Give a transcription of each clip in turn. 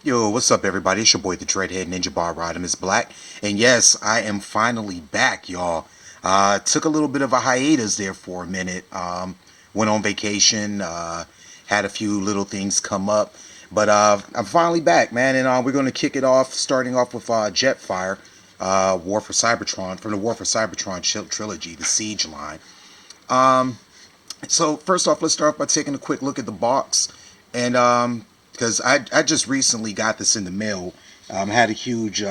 Yo, what's up, everybody? It's your boy, the Dreadhead Ninja Bar Rodimus Black. And yes, I am finally back, y'all. Took a little bit of a hiatus there for a minute. Went on vacation, had a few little things come up. But I'm finally back, man. And we're going to kick it off, starting off with Jetfire, War for Cybertron, from the War for Cybertron trilogy, the Siege line. So first off, let's start by taking a quick look at the box. And because I just recently got this in the mail. Had a huge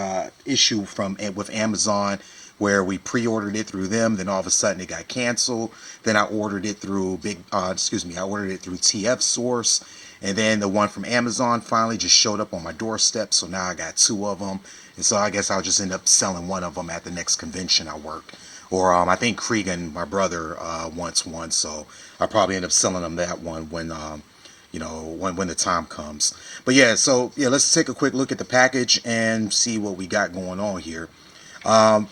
issue with Amazon where we pre-ordered it through them. Then all of a sudden it got canceled. Then I ordered it through I ordered it through TF Source, and then the one from Amazon finally just showed up on my doorstep. So now I got two of them, and so I guess I'll just end up selling one of them at the next convention I work. Or I think Cregan, my brother, wants one, so I'll probably end up selling him that one when when the time comes. But yeah, so yeah, let's take a quick look at the package and see what we got going on here.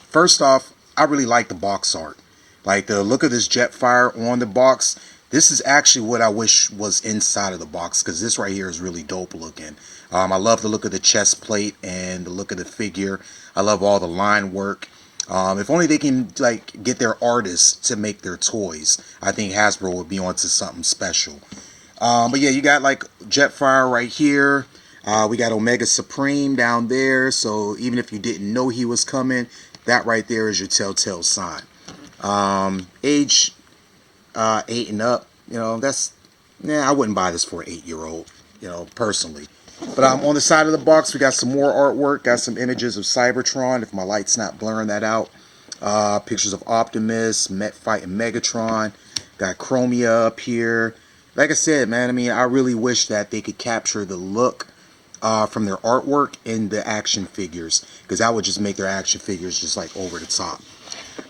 First off, I really like the box art. Like the look of this Jetfire on the box. This is actually what I wish was inside of the box, because this right here is really dope looking. I love the look of the chest plate and the look of the figure. I love all the line work. If only they can get their artists to make their toys, I think Hasbro would be onto something special. But yeah, you got Jetfire right here. We got Omega Supreme down there. So even if you didn't know he was coming, that right there is your telltale sign. Age 8 and up. I wouldn't buy this for an 8-year-old. Personally. But on the side of the box, we got some more artwork. Got some images of Cybertron, if my light's not blurring that out. Pictures of Optimus, fighting Megatron. Got Chromia up here. Like I said, man, I really wish that they could capture the look from their artwork in the action figures, because that would just make their action figures just over the top.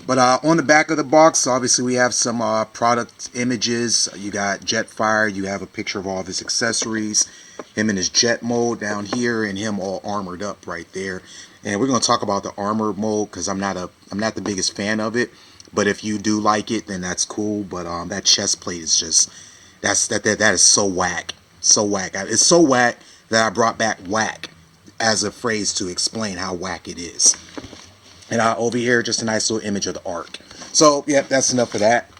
But on the back of the box, obviously we have some product images. You got Jetfire. You have a picture of all of his accessories, him in his jet mode down here, and him all armored up right there. And we're going to talk about the armor mode, because I'm not the biggest fan of it. But if you do like it, then that's cool. But that chest plate is just that is so whack, so whack. It's so whack that I brought back whack as a phrase to explain how whack it is. And over here, just a nice little image of the arc. So, yeah, that's enough of that.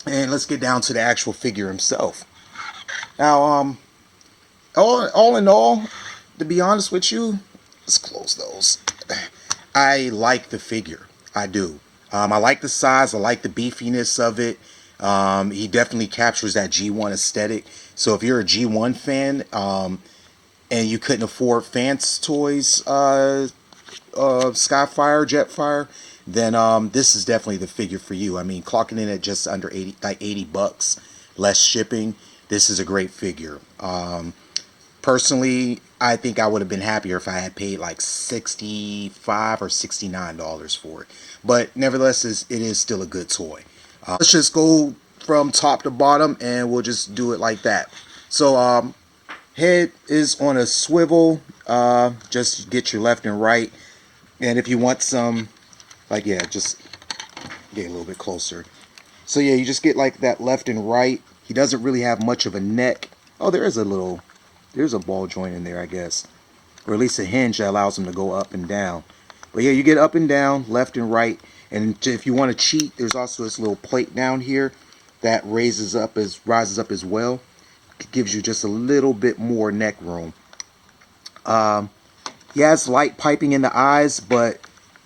And let's get down to the actual figure himself. Now, all in all, to be honest with you, let's close those. I like the figure. I do. I like the size. I like the beefiness of it. He definitely captures that G1 aesthetic. So if you're a G1 fan, and you couldn't afford Fance Toys, Skyfire, Jetfire, then this is definitely the figure for you. Clocking in at just under 80 bucks, less shipping. This is a great figure. Personally, I think I would have been happier if I had paid $65 or $69 for it. But nevertheless, it is still a good toy. Let's just go from top to bottom, and we'll just do it like that. So head is on a swivel. Just get your left and right. And if you want some, just get a little bit closer. So yeah, you just get that left and right. He doesn't really have much of a neck. Oh, there's a ball joint in there, I guess. Or at least a hinge that allows him to go up and down. But yeah, you get up and down, left and right. And if you want to cheat, there's also this little plate down here that rises up as well. It gives you just a little bit more neck room. He has light piping in the eyes, but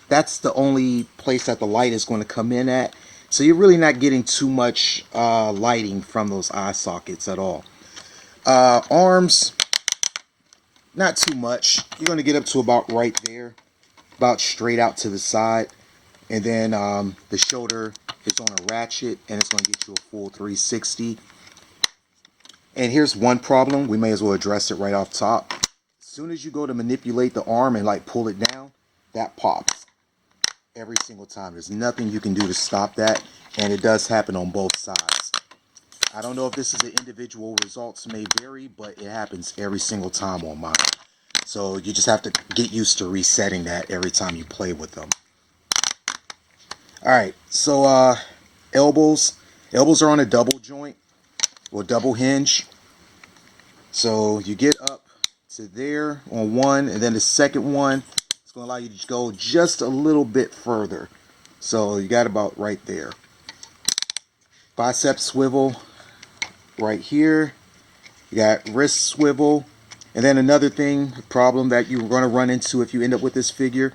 that's the only place that the light is going to come in at. So you're really not getting too much lighting from those eye sockets at all. Arms, not too much. You're going to get up to about right there, about straight out to the side. And then the shoulder is on a ratchet, and it's going to get you a full 360. And here's one problem. We may as well address it right off top. As soon as you go to manipulate the arm and pull it down, that pops every single time. There's nothing you can do to stop that, and it does happen on both sides. I don't know if this is an individual, results may vary, but it happens every single time on mine. So you just have to get used to resetting that every time you play with them. Alright, so elbows. Elbows are on a double joint, or double hinge. So you get up sit there on one, and then the second one is going to allow you to go just a little bit further. So you got about right there. Bicep swivel right here. You got wrist swivel. And then another problem that you're going to run into if you end up with this figure,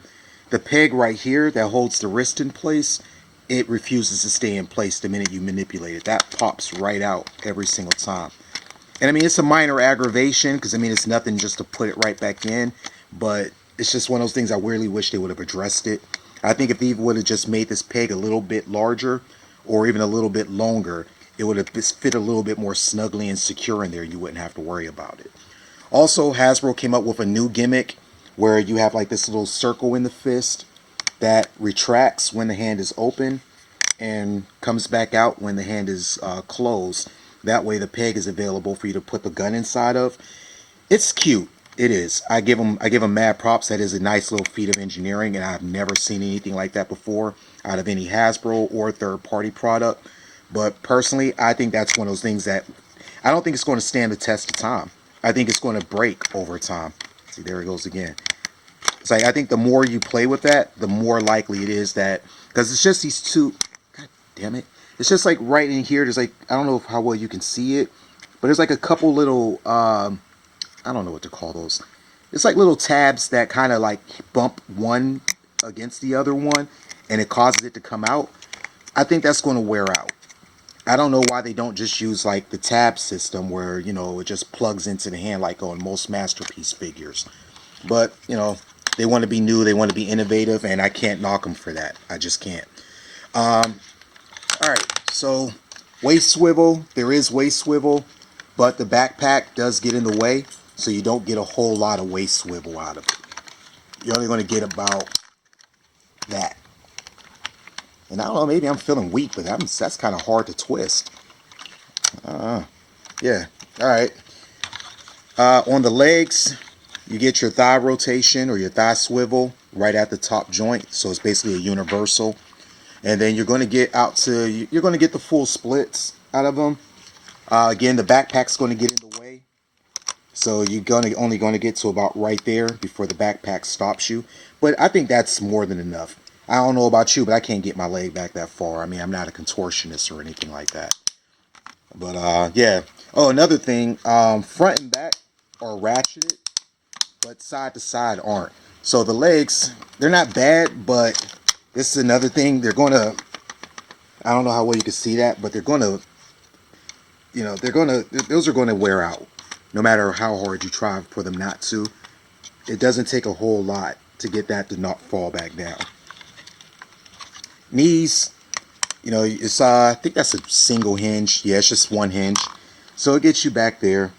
the peg right here that holds the wrist in place, it refuses to stay in place the minute you manipulate it. That pops right out every single time. And I mean, it's a minor aggravation because I mean, it's nothing just to put it right back in, but it's just one of those things I really wish they would have addressed it. I think if they would have just made this peg a little bit larger or even a little bit longer, it would have fit a little bit more snugly and secure in there. You wouldn't have to worry about it. Also, Hasbro came up with a new gimmick where you have like this little circle in the fist that retracts when the hand is open and comes back out when the hand is closed. That way the peg is available for you to put the gun inside of. It's cute. It is. I give them mad props. That is a nice little feat of engineering, and I've never seen anything like that before out of any Hasbro or third-party product. But personally, I think that's one of those things that I don't think it's going to stand the test of time. I think it's going to break over time. See, there it goes again. It's like I think the more you play with that, the more likely it is that, because it's just these two. God damn it! It's just like right in here. There's like, I don't know how well you can see it, but there's like a couple little I don't know what to call those. It's like little tabs that kind of like bump one against the other one, and it causes it to come out. I think that's going to wear out. I don't know why they don't just use like the tab system where, you know, it just plugs into the hand like on most Masterpiece figures. But, you know, they want to be new, they want to be innovative, and I can't knock them for that. I just can't. Alright, so waist swivel. There is waist swivel, but the backpack does get in the way, so you don't get a whole lot of waist swivel out of it. You're only going to get about that. And I don't know, maybe I'm feeling weak, but that's kind of hard to twist. Yeah, alright. On the legs, you get your thigh rotation or your thigh swivel right at the top joint. So it's basically a universal. And then you're going to get you're going to get the full splits out of them. Again, the backpack's going to get in the way. So you're only going to get to about right there before the backpack stops you. But I think that's more than enough. I don't know about you, but I can't get my leg back that far. I mean, I'm not a contortionist or anything like that. But, yeah. Oh, another thing. Front and back are ratcheted, but side to side aren't. So the legs, they're not bad, but this is another thing. They're going to, I don't know how well you can see that, but they're going to, you know, those are going to wear out. No matter how hard you try for them not to. It doesn't take a whole lot to get that to not fall back down. Knees, you know, it's I think that's a single hinge. Yeah, it's just one hinge. So it gets you back there.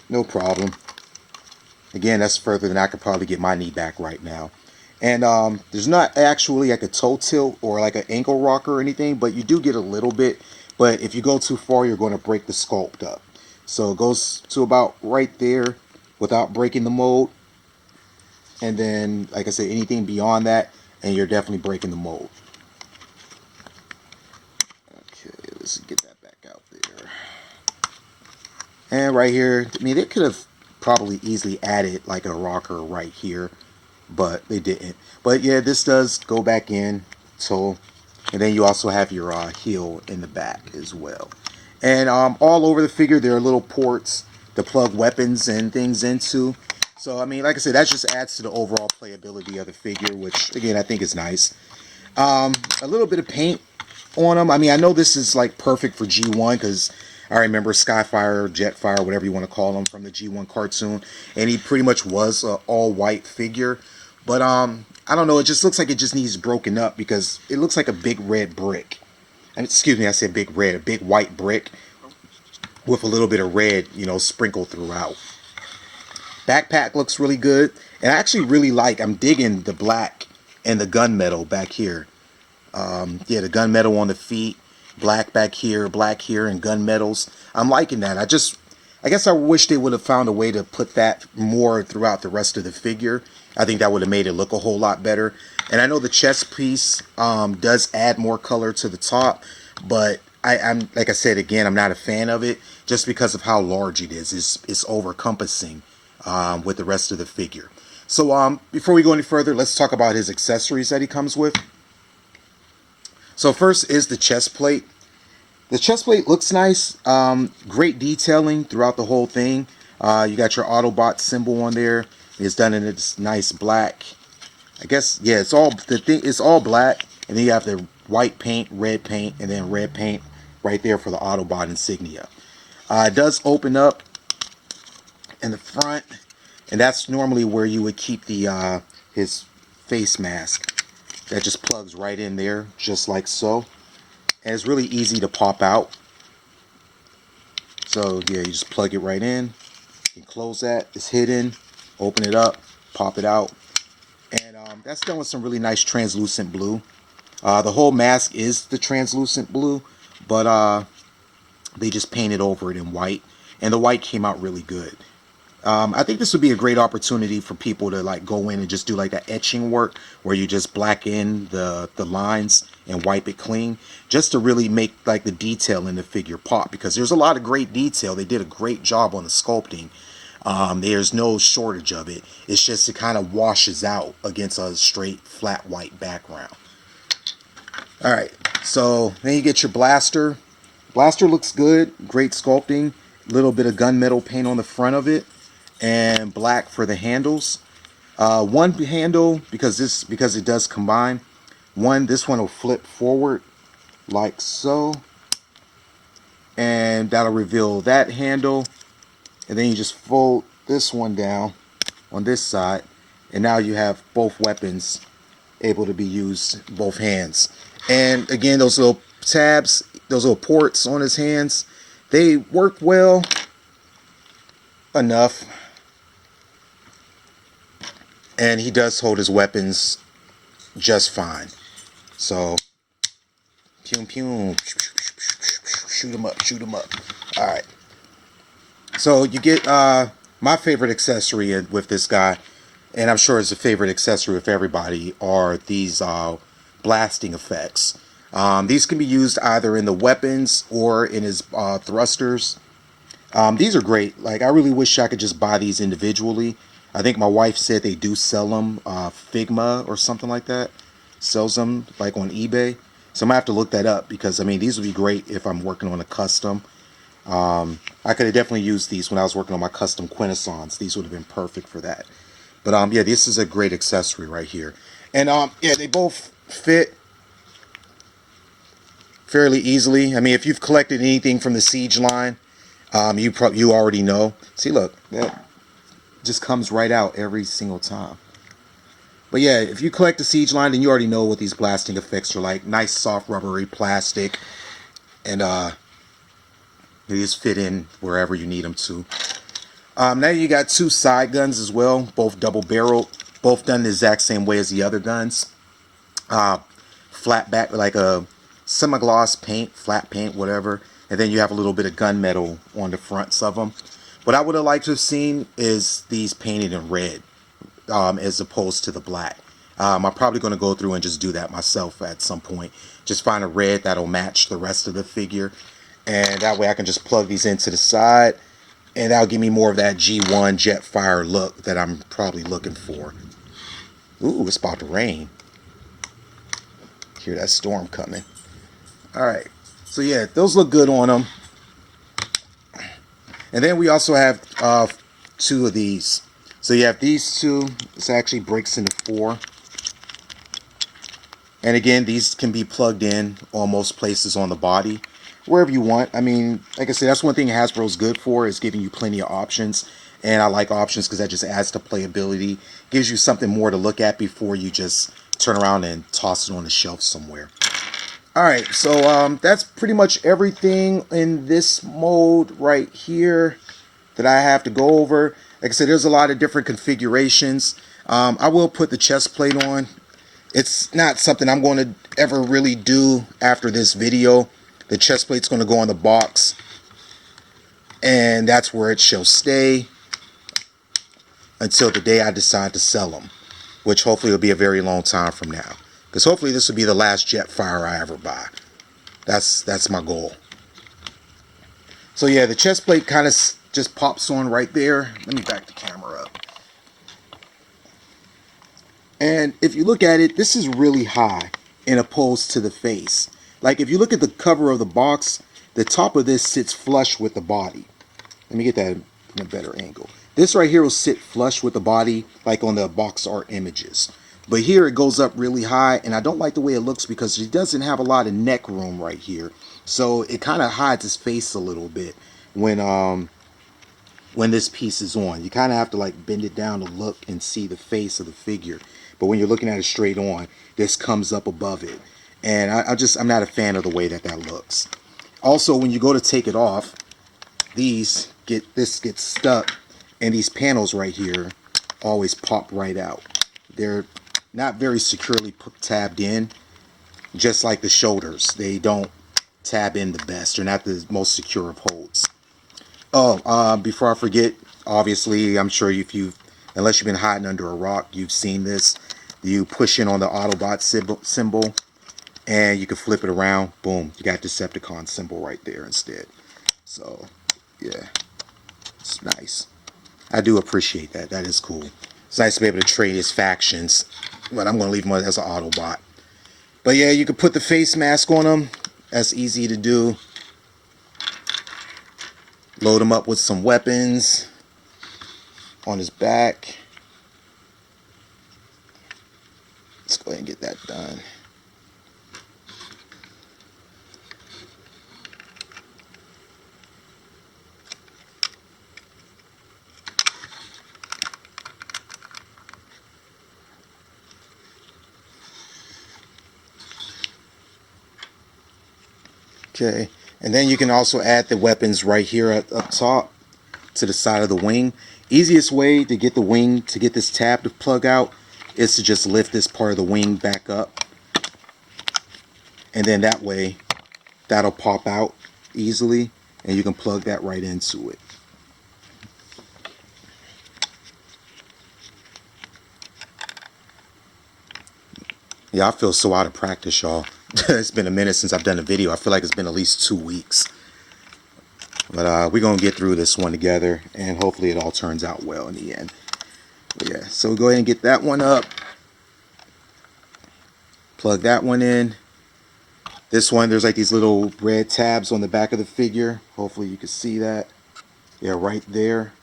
No problem. Again, that's further than I could probably get my knee back right now. And there's not actually like a toe tilt or like an ankle rocker or anything, but you do get a little bit. But if you go too far, you're going to break the sculpt up. So it goes to about right there without breaking the mold. And then, like I said, anything beyond that, and you're definitely breaking the mold. Okay, let's get that back out there. And right here, I mean, they could have probably easily added like a rocker right here, but they didn't. But yeah, this does go back in. So, and then you also have your heel in the back as well. And all over the figure, there are little ports to plug weapons and things into. So, I mean, like I said, that just adds to the overall playability of the figure, which, again, I think is nice. A little bit of paint on them. I mean, I know this is, like, perfect for G1, because I remember Skyfire, Jetfire, whatever you want to call him, from the G1 cartoon. And he pretty much was an all-white figure. But, I don't know, it just looks like it just needs broken up, because it looks like a big red brick. Excuse me, I said big red. A big white brick with a little bit of red, you know, sprinkled throughout. Backpack looks really good. And I actually really like, I'm digging the black and the gunmetal back here. Yeah, the gunmetal on the feet. Black back here, black here, and gunmetals. I'm liking that. I guess I wish they would have found a way to put that more throughout the rest of the figure. I think that would have made it look a whole lot better. And I know the chest piece does add more color to the top, but I'm like I said again, I'm not a fan of it just because of how large it is. It's over-encompassing with the rest of the figure. So before we go any further, let's talk about his accessories that he comes with. So first is the chest plate. The chest plate looks nice. Great detailing throughout the whole thing. You got your Autobot symbol on there. It's done in this nice black. I guess, yeah, it's all black, and then you have the white paint, red paint, and then red paint right there for the Autobot insignia. It does open up in the front, and that's normally where you would keep the his face mask. That just plugs right in there, just like so. And it's really easy to pop out. So yeah, you just plug it right in. You can close that. It's hidden. Open it up. Pop it out. And that's done with some really nice translucent blue. The whole mask is the translucent blue, but they just painted over it in white. And the white came out really good. I think this would be a great opportunity for people to like go in and just do like that etching work where you just black in the lines and wipe it clean, just to really make like the detail in the figure pop, because there's a lot of great detail. They did a great job on the sculpting. There's no shortage of it. It's just it kind of washes out against a straight flat white background. Alright, so then you get your blaster. Blaster looks good, great sculpting, little bit of gunmetal paint on the front of it, and black for the handles. One handle, because it does combine. This one will flip forward like so, and that'll reveal that handle. And then you just fold this one down on this side, and now you have both weapons able to be used in both hands. And again, those little tabs, those little ports on his hands, they work well enough. And he does hold his weapons just fine. So, pew pew, shoot him up, shoot him up. All right. So you get my favorite accessory with this guy, and I'm sure it's a favorite accessory with everybody, are these blasting effects. These can be used either in the weapons or in his thrusters. These are great. Like, I really wish I could just buy these individually. I think my wife said they do sell them. Figma or something like that sells them like on eBay. So I'm gonna have to look that up, because I mean, these would be great if I'm working on a custom. I could have definitely used these when I was working on my custom Quintessons. These would have been perfect for that. But yeah, this is a great accessory right here. And yeah, they both fit fairly easily. I mean, if you've collected anything from the Siege line, you already know. See, look, that just comes right out every single time. But yeah, if you collect the Siege line, then you already know what these blasting effects are like. Nice soft rubbery plastic, and they just fit in wherever you need them to. Now you got two side guns as well, both double barreled, both done the exact same way as the other guns. Flat back, like a semi-gloss paint, flat paint, whatever. And then you have a little bit of gunmetal on the fronts of them. What I would have liked to have seen is these painted in red, as opposed to the black. I'm probably going to go through and just do that myself at some point. Just find a red that'll match the rest of the figure. And that way I can just plug these into the side. And that'll give me more of that G1 Jetfire look that I'm probably looking for. Ooh, it's about to rain. Hear that storm coming. Alright. So yeah, those look good on them. And then we also have two of these. So you have these two. This actually breaks into 4. And again, these can be plugged in on most places on the body, wherever you want. I mean, like I said, that's one thing Hasbro's good for, is giving you plenty of options. And I like options because that just adds to playability. Gives you something more to look at before you just turn around and toss it on the shelf somewhere. Alright, so that's pretty much everything in this mode right here that I have to go over. Like I said, there's a lot of different configurations. I will put the chest plate on. It's not something I'm going to ever really do after this video. The chest plate's going to go on the box, and that's where it shall stay until the day I decide to sell them, which hopefully will be a very long time from now. Because hopefully this will be the last Jetfire I ever buy. That's my goal. So yeah, the chest plate kind of just pops on right there. Let me back the camera up. And if you look at it, this is really high in opposed to the face. Like if you look at the cover of the box, the top of this sits flush with the body. Let me get that in a better angle. This right here will sit flush with the body, like on the box art images. But here it goes up really high, and I don't like the way it looks because it doesn't have a lot of neck room right here. So it kind of hides his face a little bit when this piece is on. You kind of have to like bend it down to look and see the face of the figure. But when you're looking at it straight on, this comes up above it. And I'm not a fan of the way that looks. Also, when you go to take it off, this gets stuck, and these panels right here always pop right out. They're not very securely tabbed in, just like the shoulders. They don't tab in the best. They're not the most secure of holds. Oh, before I forget, obviously, I'm sure unless you've been hiding under a rock, you've seen this. You push in on the Autobot symbol, and you can flip it around. Boom, you got Decepticon symbol right there instead. So, yeah, it's nice. I do appreciate that. That is cool. It's nice to be able to trade his factions, but I'm going to leave him as an Autobot. But yeah, you can put the face mask on him. That's easy to do. Load him up with some weapons on his back. Let's go ahead and get that done. Okay, and then you can also add the weapons right here up top to the side of the wing. Easiest way to get the wing, to get this tab to plug out, is to just lift this part of the wing back up. And then that way, that'll pop out easily, and you can plug that right into it. Yeah, I feel so out of practice, y'all. It's been a minute since I've done a video. I feel like it's been at least 2 weeks. But we're going to get through this one together, and hopefully it all turns out well in the end. But yeah, so we'll go ahead and get that one up. Plug that one in. This one, there's like these little red tabs on the back of the figure. Hopefully you can see that. Yeah, right there.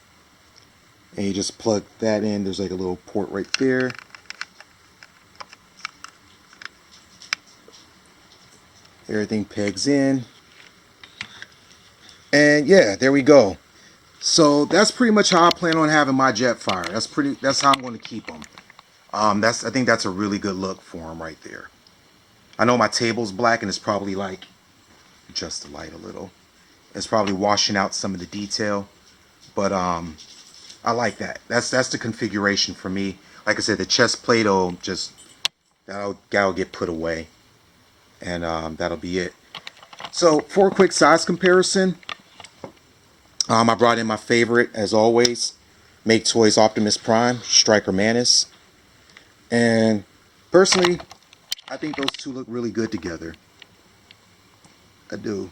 And you just plug that in. There's like a little port right there. Everything pegs in. And yeah, there we go. So that's pretty much how I plan on having my Jetfire. That's how I'm going to keep them. I think that's a really good look for them right there. I know my table's black and it's probably like, just the light a little. It's probably washing out some of the detail, but I like that. That's the configuration for me. Like I said, the chest plate will that'll get put away, and that'll be it. So for a quick size comparison, I brought in my favorite as always, Make Toys Optimus Prime, Striker Manus, and personally, I think those two look really good together. I do.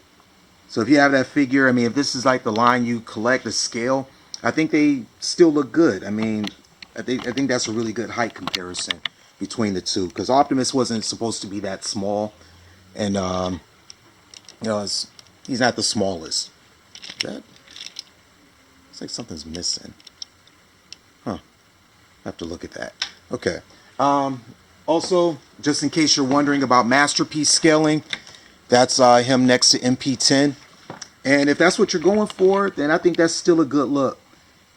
So if you have that figure, I mean, if this is like the line you collect, the scale, I think they still look good. I mean, I think that's a really good height comparison between the two, because Optimus wasn't supposed to be that small, and he's not the smallest. It's like something's missing. Huh. I have to look at that. Okay. Also, just in case you're wondering about masterpiece scaling, that's him next to MP10. And if that's what you're going for, then I think that's still a good look.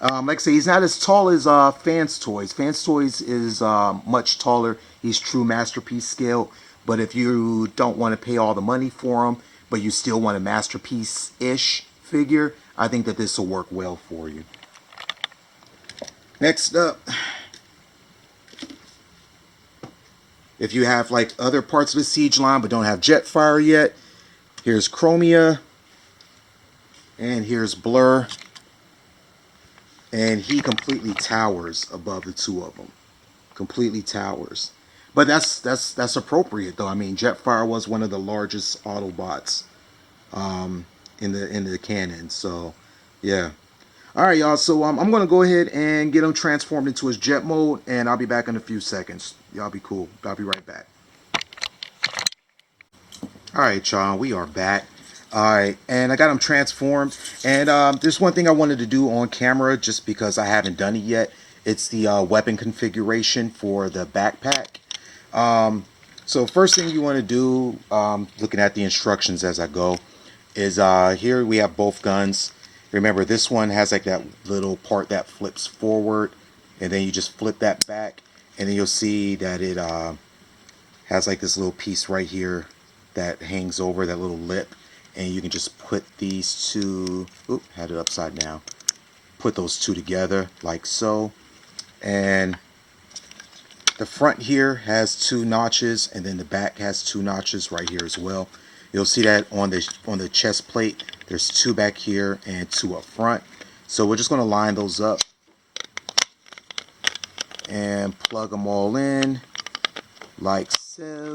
Like I say, he's not as tall as Fans Toys. Fans Toys is much taller. He's true masterpiece scale. But if you don't want to pay all the money for him, but you still want a masterpiece-ish figure, I think that this will work well for you. Next up, if you have like other parts of the Siege line but don't have Jetfire yet, here's Chromia, and here's Blur, and he completely towers above the two of them. Completely towers. But that's appropriate though. I mean, Jetfire was one of the largest Autobots in the canon. So yeah. All right, y'all. So I'm going to go ahead and get him transformed into his jet mode, and I'll be back in a few seconds. Y'all be cool. I'll be right back. All right, y'all. We are back. All right, and I got him transformed. And there's one thing I wanted to do on camera, just because I haven't done it yet. It's the weapon configuration for the backpack. So first thing you want to do, looking at the instructions as I go, is here we have both guns. Remember, this one has like that little part that flips forward, and then you just flip that back, and then you'll see that it has like this little piece right here that hangs over that little lip, and you can just put these two, oop, had it upside down, put those two together like so. And the front here has two notches, and then the back has two notches right here as well. You'll see that on the chest plate, there's two back here and two up front. So we're just going to line those up and plug them all in like so.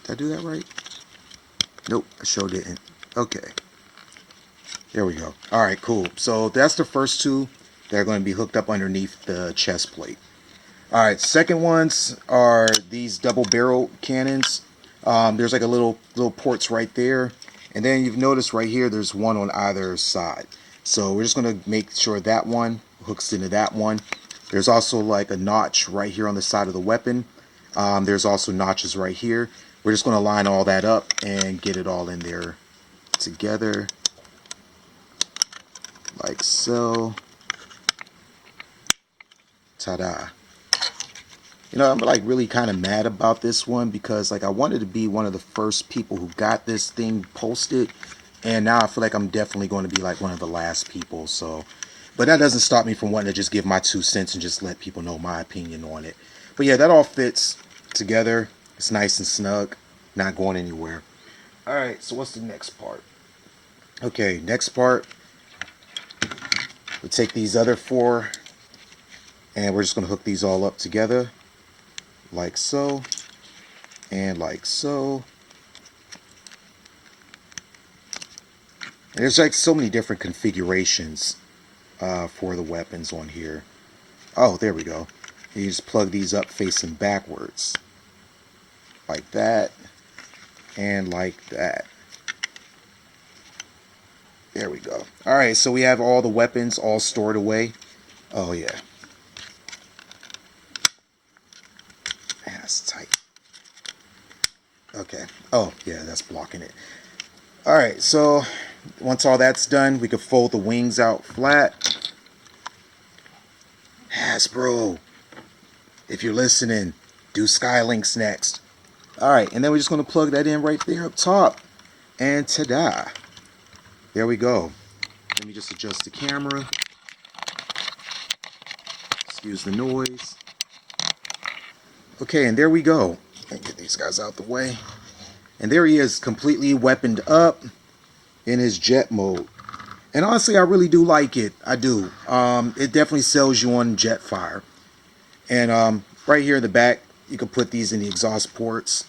Did I do that right? Nope, I sure didn't. Okay. There we go. Alright, cool. So that's the first two. They're going to be hooked up underneath the chest plate. Alright, second ones are these double barrel cannons. There's like a little ports right there. And then you've noticed right here there's one on either side. So we're just going to make sure that one hooks into that one. There's also like a notch right here on the side of the weapon. There's also notches right here. We're just going to line all that up and get it all in there together. Like so. Ta-da. You know, I'm like really kind of mad about this one because like I wanted to be one of the first people who got this thing posted, and now I feel like I'm definitely going to be like one of the last people. So, but that doesn't stop me from wanting to just give my 2 cents and just let people know my opinion on it. But yeah, that all fits together. It's nice and snug, not going anywhere. All right, so what's the next part? Okay, next part. We'll take these other 4 and we're just going to hook these all up together like so and like so. And there's like so many different configurations for the weapons on here. Oh, there we go. You just plug these up facing backwards like that and like that. There we go. Alright, so we have all the weapons all stored away. Oh yeah. Man, that's tight. Okay. Oh yeah, that's blocking it. Alright, so once all that's done, we can fold the wings out flat. Hasbro, if you're listening, do Skylinks next. Alright, and then we're just going to plug that in right there up top. And ta-da. There we go. Let me just adjust the camera. Excuse the noise. Okay, and there we go. And get these guys out the way. And there he is, completely weaponed up in his jet mode. And honestly, I really do like it. I do. It definitely sells you on Jetfire. And right here in the back, you can put these in the exhaust ports.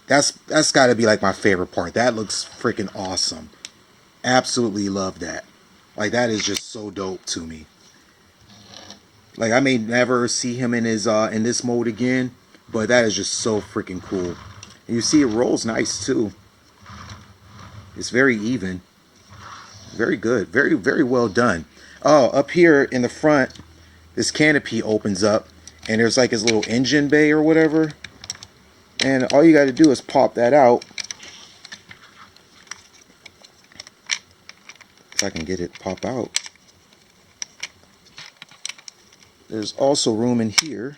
That's got to be like my favorite part. That looks freaking awesome. Absolutely love that. Like, that is just so dope to me. Like, I may never see him in his in this mode again, but that is just so freaking cool. And you see it rolls nice too. It's very even. Very good. Very, very well done. Oh, up here in the front, this canopy opens up, and there's like his little engine bay or whatever. And all you got to do is pop that out. If I can get it to pop out. There's also room in here.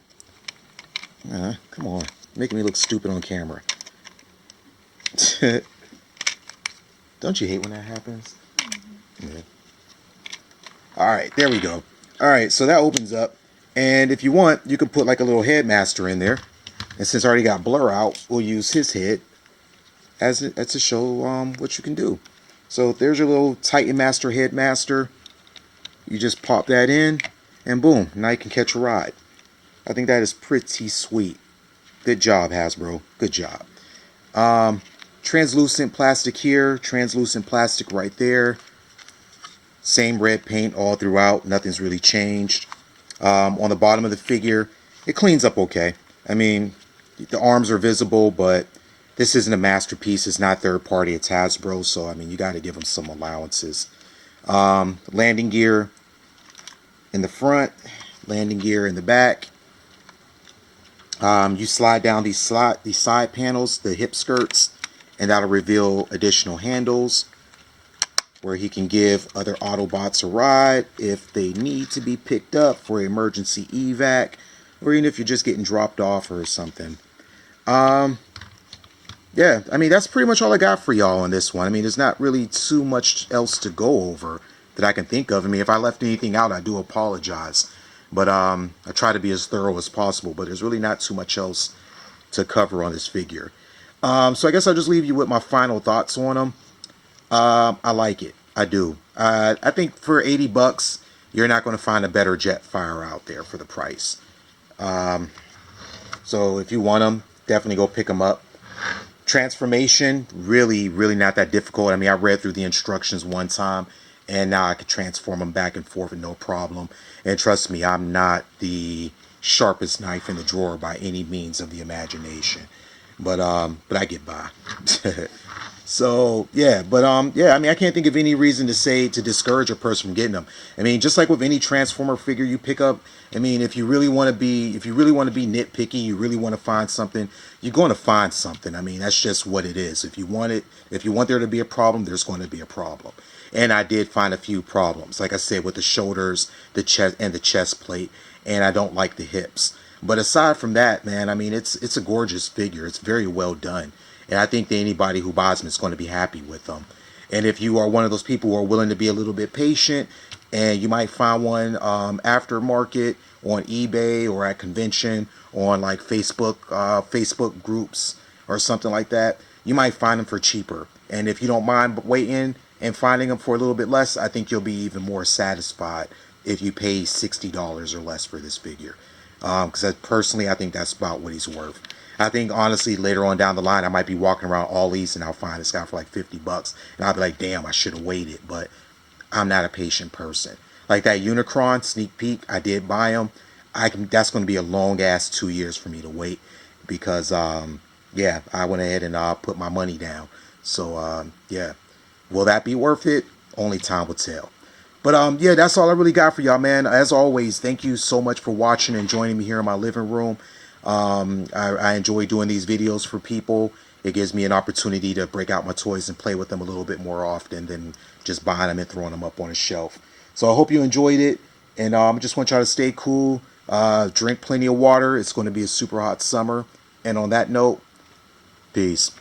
Come on. Making me look stupid on camera. Don't you hate when that happens? Yeah. Alright, there we go. Alright, so that opens up. And if you want, you can put like a little headmaster in there. And since I already got Blur out, we'll use his head as to show what you can do. So there's your little Titan Master headmaster. You just pop that in, and boom, now you can catch a ride. I think that is pretty sweet. Good job, Hasbro. Good job. translucent plastic here, translucent plastic right there. Same red paint all throughout. Nothing's really changed. On the bottom of the figure, it cleans up okay. I mean, the arms are visible, but this isn't a masterpiece. It's not third party. It's Hasbro, so I mean, you got to give them some allowances. Landing gear in the front, landing gear in the back. You slide down these side panels, the hip skirts, and that'll reveal additional handles where he can give other Autobots a ride if they need to be picked up for emergency evac, or even if you're just getting dropped off or something. Yeah, I mean, that's pretty much all I got for y'all on this one. I mean, there's not really too much else to go over that I can think of. I mean, if I left anything out, I do apologize. But I try to be as thorough as possible. But there's really not too much else to cover on this figure. So I guess I'll just leave you with my final thoughts on them. I like it. I do. I think for 80 bucks, you're not going to find a better Jetfire out there for the price. So if you want them, definitely go pick them up. Transformation, really not that difficult. I mean, I read through the instructions one time, and now I can transform them back and forth with no problem. And trust me, I'm not the sharpest knife in the drawer by any means of the imagination. But I get by. So yeah, yeah, I mean, I can't think of any reason to discourage a person from getting them. I mean, just like with any Transformer figure you pick up, I mean, if you really want to be nitpicky, you really want to find something, you're going to find something. I mean, that's just what it is. If you want there to be a problem, there's going to be a problem. And I did find a few problems, like I said, with the shoulders, the chest, and the chest plate, and I don't like the hips. But aside from that, man, I mean, it's a gorgeous figure. It's very well done. And I think that anybody who buys them is going to be happy with them. And if you are one of those people who are willing to be a little bit patient, and you might find one aftermarket on eBay or at convention, on like Facebook groups or something like that, you might find them for cheaper. And if you don't mind waiting and finding them for a little bit less, I think you'll be even more satisfied if you pay $60 or less for this figure. Because personally, I think that's about what he's worth. I think, honestly, later on down the line, I might be walking around Ollie's and I'll find this guy for like 50 bucks. And I'll be like, damn, I should have waited. But I'm not a patient person. Like that Unicron sneak peek, I did buy him. That's going to be a long-ass 2 years for me to wait. Because, yeah, I went ahead and put my money down. So, yeah. Will that be worth it? Only time will tell. But, yeah, that's all I really got for y'all, man. As always, thank you so much for watching and joining me here in my living room. I enjoy doing these videos for people. It gives me an opportunity to break out my toys and play with them a little bit more often than just buying them and throwing them up on a shelf. So I hope you enjoyed it, and I just want y'all to stay cool, drink plenty of water. It's going to be a super hot summer, and on that note, peace.